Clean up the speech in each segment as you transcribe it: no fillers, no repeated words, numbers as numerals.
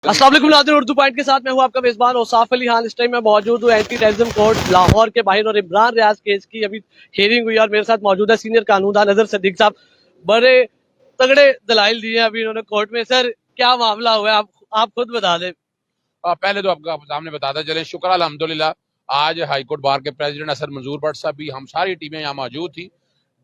अस्सलाम वालेकुम नाज़रीन, उर्दू पॉइंट के साथ मैं हूं आपका मेजबान औसाफ अली खान। इस टाइम मैं मौजूद हूं एंटी टेररिज्म कोर्ट लाहौर के बाहर और इमरान रियाज केस की अभी हियरिंग हुई और मेरे साथ मौजूद है सीनियर कानूनदान अजहर सदीक साहब। बड़े तगड़े दलाइल दिए हैं अभी इन्होंने कोर्ट में। सर क्या मामला हुआ है, आप खुद बता दें। पहले तो आपका सामने बताते चले, शुक्र अल्हम्दुलिल्लाह, आज हाईकोर्ट बार के प्रेसिडेंट असद मंजूर भट्ट साहब भी, हम सारी टीमें यहाँ मौजूद थी।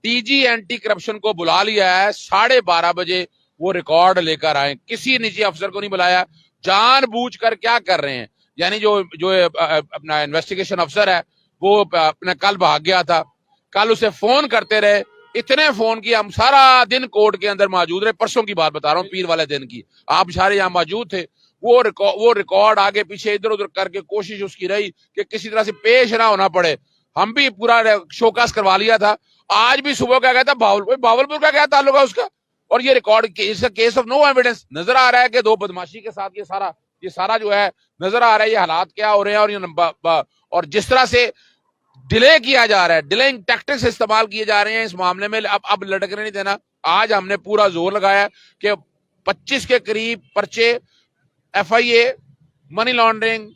डीजी एंटी करप्शन को बुला लिया है, 12:30 बजे वो रिकॉर्ड लेकर आए। किसी निजी अफसर को नहीं बुलाया। जानबूझकर क्या कर रहे हैं, यानी जो जो अपना इन्वेस्टिगेशन अफसर है वो अपना कल भाग गया था, कल उसे फोन करते रहे, इतने फोन किए, हम सारा दिन कोर्ट के अंदर मौजूद रहे। परसों की बात बता रहा हूँ, पीर वाले दिन की, आप सारे यहाँ मौजूद थे। वो रिकॉर्ड आगे पीछे इधर उधर करके कोशिश उसकी रही कि किसी तरह से पेश ना होना पड़े। हम भी पूरा शोकास करवा लिया था। आज भी सुबह क्या कहता भावलपुर का क्या ताल्लुक है उसका, और ये record case of no evidence. नजर आ रहा है कि दो बदमाशी के साथ ये सारा जो है नजर आ रहा है, ये हालात क्या हो रहे हैं। और ये और जिस तरह से डिले किया जा रहा है, डिलेइंग टैक्टिक्स इस्तेमाल किए जा रहे हैं इस मामले में, अब लटकने नहीं देना। आज हमने पूरा जोर लगाया कि 25 के करीब पर्चे, FIA, money laundering,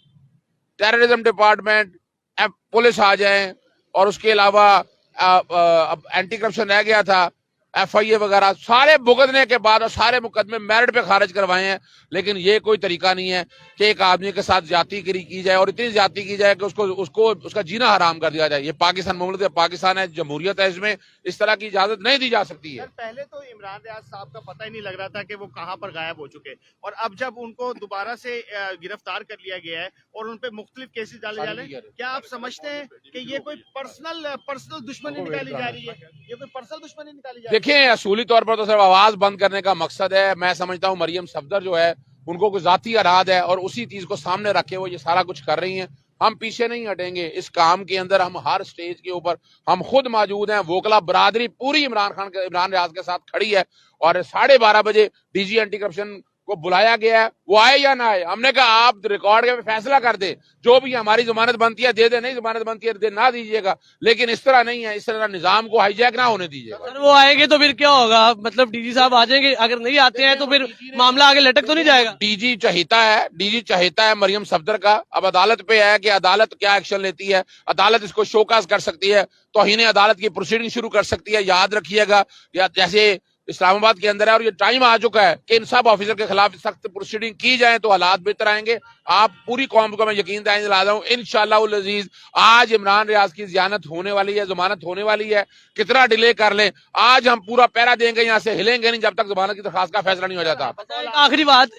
terrorism department, police आ जाए, और उसके अलावा अब एंटी करप्शन रह गया था, FIA वगैरह सारे भुगतने के बाद और सारे मुकदमे मेरिट पे खारिज करवाए हैं। लेकिन ये कोई तरीका नहीं है कि एक आदमी के साथ ज्यादती की जाए और इतनी ज्यादती की जाए कि उसका जीना हराम कर दिया जाए। ये पाकिस्तान मुल्क है, पाकिस्तान है, जमहूरियत है, इसमें इस तरह की इजाजत नहीं दी जा सकती है। पहले तो इमरान रियाज साहब का पता ही नहीं लग रहा था कि वो कहां पर गायब हो चुके, और अब जब उनको दोबारा से गिरफ्तार कर लिया गया है और उन पे मुख्तलिफ केसेस डाले जा रहे हैं, क्या आप समझते हैं कि ये कोई पर्सनल दुश्मनी निकाली जा रही है? ये कोई पर्सनल दुश्मनी निकाली जा रही है? देखिए, असूली तौर पर तो सिर्फ आवाज बंद करने का मकसद है। मैं समझता हूँ मरियम सफदर जो है उनको कोई जाती अराद है और उसी चीज को सामने रखे वो ये सारा कुछ कर रही हैं। हम पीछे नहीं हटेंगे इस काम के अंदर। हम हर स्टेज के ऊपर हम खुद मौजूद हैं। वोकला बरादरी पूरी इमरान रियाज के साथ खड़ी है। और 12:30 बजे डीजी एंटी करप्शन को बुलाया गया है, वो आए या ना आए, हमने कहा आप रिकॉर्ड के फैसला कर दे, जो भी हमारी जमानत बनती है दे दे, नहीं जमानत बनती है दे ना दीजिएगा। लेकिन इस तरह नहीं है, इस तरह निजाम को हाईजैक ना होने दीजिएगा। सर वो आएंगे तो फिर क्या होगा, मतलब डीजी साहब आ जाएंगे, अगर नहीं आते हैं तो फिर मामला आगे लटक तो नहीं जाएगा? डीजी चाहता है मरियम सफदर का। अब अदालत पे है कि अदालत क्या एक्शन लेती है। अदालत इसको शोकास कर सकती है, तौहीन अदालत की प्रोसीडिंग शुरू कर सकती है। याद रखिएगा, या जैसे इस्लामाबाद के अंदर है, और ये टाइम आ चुका है कि इन सब ऑफिसर के खिलाफ सख्त प्रोसीडिंग की जाए तो हालात बेहतर आएंगे। आप पूरी कौम को मैं यकीन दिला रहा हूँ, इंशाअल्लाह अजीज आज इमरान रियाज की ज़ियानत होने वाली है, जमानत होने वाली है। कितना डिले कर लें, आज हम पूरा पैरा देंगे, यहाँ से हिलेंगे नहीं जब तक जमानत की दरखास्त का फैसला नहीं हो जाता। आखिरी बात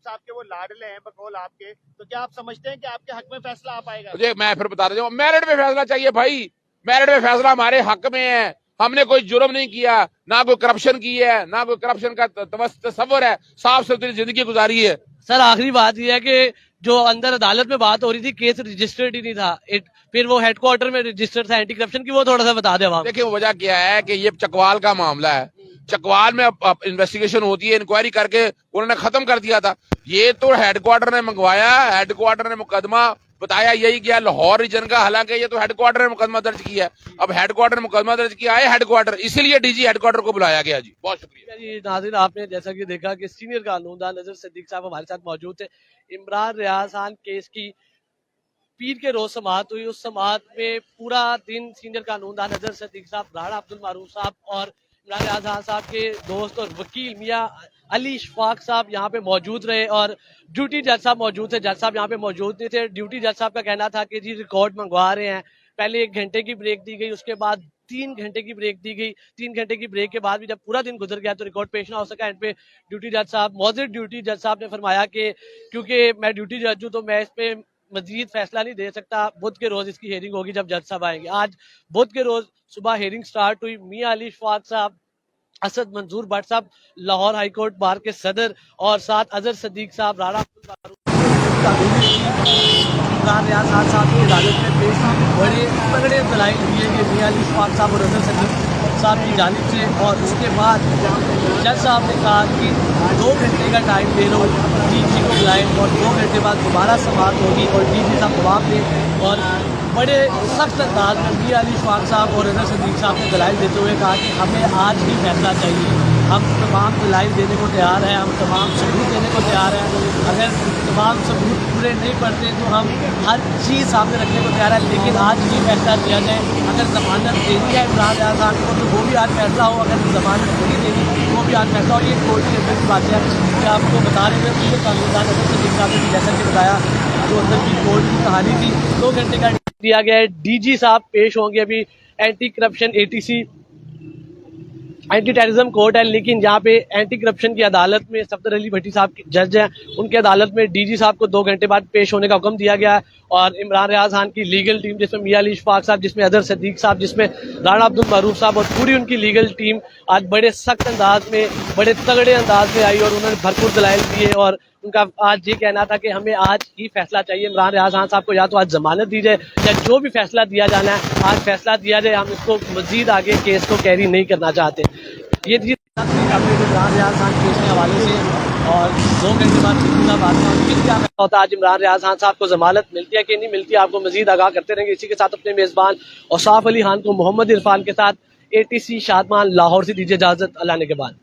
साहब के वो लाडले हैं बकौल आपके, तो क्या आप समझते हैं कि आपके हक में फैसला आ पाएगा? मुझे मैं फिर बता देता हूँ, मेरिट पे फैसला चाहिए भाई। मेरिट पे फैसला हमारे हक में है। हमने कोई जुर्म नहीं किया, ना कोई करप्शन की है, ना कोई करप्शन का तस्वर है, साफ सुथरी जिंदगी गुजारी है। सर आखिरी बात यह है कि जो अंदर अदालत में बात हो रही थी, केस रजिस्टर्ड ही नहीं था, फिर वो हेडक्वार्टर में रजिस्टर्ड था एंटी करप्शन की, वो थोड़ा सा बता दें। देखिए वजह क्या है कि ये चकवाल का मामला है। चकवाल में अब इन्वेस्टिगेशन होती है, इंक्वायरी करके उन्होंने खत्म कर दिया था। ये तो हेडक्वार्टर ने मंगवाया, हेडक्वार्टर ने मुकदमा बताया यही गया लाहौर रीजन का, हालांकि ये तो हेडक्वार्टर ने मुकदमा दर्ज किया। अब हेडक्वार्टर मुकदमा दर्ज किया है हेडक्वार्टर, इसीलिए डीजी हेडक्वार्टर को बुलाया गया। जी बहुत शुक्रिया। जी नाज़रीन, आपने जैसा कि देखा कि सीनियर कानूनदान अजहर सदीक साहब हमारे साथ मौजूद थे। इमरान रियाज खान केस की पीर के रोज समाअत हुई, उस समाअत में पूरा दिन सीनियर कानूनदान अजहर सदीक साहब, राणा अब्दुल मारूफ साहब और इमरान रियाज खान साहब के दोस्त और वकील मियां अली इशफाक साहब यहाँ पे मौजूद रहे, और ड्यूटी जज साहब मौजूद थे। जज साहब यहाँ पे मौजूद नहीं थे। ड्यूटी जज साहब का कहना था कि जी रिकॉर्ड मंगवा रहे हैं। पहले 1 घंटे की ब्रेक दी गई, उसके बाद 3 घंटे की ब्रेक दी गई। 3 घंटे की ब्रेक के बाद भी जब पूरा दिन गुजर गया तो रिकॉर्ड पेश ना हो सका। एंड पे ड्यूटी जज साहब, मौजूद ड्यूटी जज साहब ने फरमाया कि क्योंकि मैं ड्यूटी जज हूँ तो मैं इस पे मजीद फैसला नहीं दे सकता, बुध के रोज इसकी हेयरिंग होगी जब जज साहब आएंगे। आज बुध के रोज सुबह हेयरिंग स्टार्ट हुई। मियां अली इशफाक साहब, असद मंजूर भट्ट साहब लाहौर हाईकोर्ट बार के सदर, और साथ अजहर सदीक साहब, राणा अब्दुल मारूफ, इमरान रियाज खान साहब की अदालत में पेश बड़े तगड़े दलाइल दिए गए मियां अली इशफाक साहब और अजहर सदीक साहब की जानिब से। और उसके बाद जज साहब ने कहा कि 2 घंटे का टाइम दे रहा हूँ, डीजी को बुलाएं और 2 घंटे बाद दोबारा समाअत होगी और डीजी साहब जवाब दें। और बड़े सख्त अंदाज में मियां अली इशफाक साहब और अजहर सदीक साहब ने दलाइल देते हुए कहा कि हमें आज ही फैसला चाहिए। हम तमाम दलाइल देने को तैयार हैं, हम तमाम सबूत देने को तैयार हैं। अगर तमाम सबूत पूरे नहीं पड़ते तो हम हर चीज़ सामने रखने को तैयार है। लेकिन आज ये फैसला दिया जाए, अगर ज़मानत देनी है इमरान रियाज खान को तो वो भी आज फैसला हो, अगर ज़मानत नहीं देनी वो भी आज फैसला हो। ये कोर्ट के अंदर की बात है कि आपको बता रहे थे कि कानूनदान नजर से जिस ने जैसा कि बताया जो अंदर की कोर्ट की कहानी थी 2 घंटे का दिया गया है। डीजी साहब पेश होंगे अभी anti corruption ATC anti terrorism court है, लेकिन यहाँ पे एंटी करप्शन की अदालत में सफदर अली भट्टी साहब जज हैं, उनकी अदालत में डीजी साहब को 2 घंटे बाद पेश होने का हुक्म दिया गया है। और इमरान रियाज खान की लीगल टीम जिसमें मियां अली इशफाक साहब, जिसमें अजहर सदीक साहब, जिसमें राणा अब्दुल मारूफ साहब और पूरी उनकी लीगल टीम आज बड़े सख्त अंदाज में, बड़े तगड़े अंदाज में आई और उन्होंने भरपूर दलाइल दिए। और उनका आज ये कहना था कि हमें आज ही फैसला चाहिए, इमरान रियाज खान साहब को या तो आज जमानत दी जाए या जो भी फैसला दिया जाना है आज फैसला दिया जाए। हम इसको मजीद आगे केस को कैरी नहीं करना चाहते। ये थी इमरान रियाज खान केस के हवाले से। और 2 घंटे बाद क्या होता है आज इमरान रियाज खान साहब को जमानत मिलती है कि नहीं मिलती, आपको मजीद आगाह करते रहेंगे। इसी के साथ अपने मेजबान औसाफ अली खान को मोहम्मद इरफान के साथ ATC शादमान लाहौर से दीजिए इजाजत। अल्लाह ने के बाद।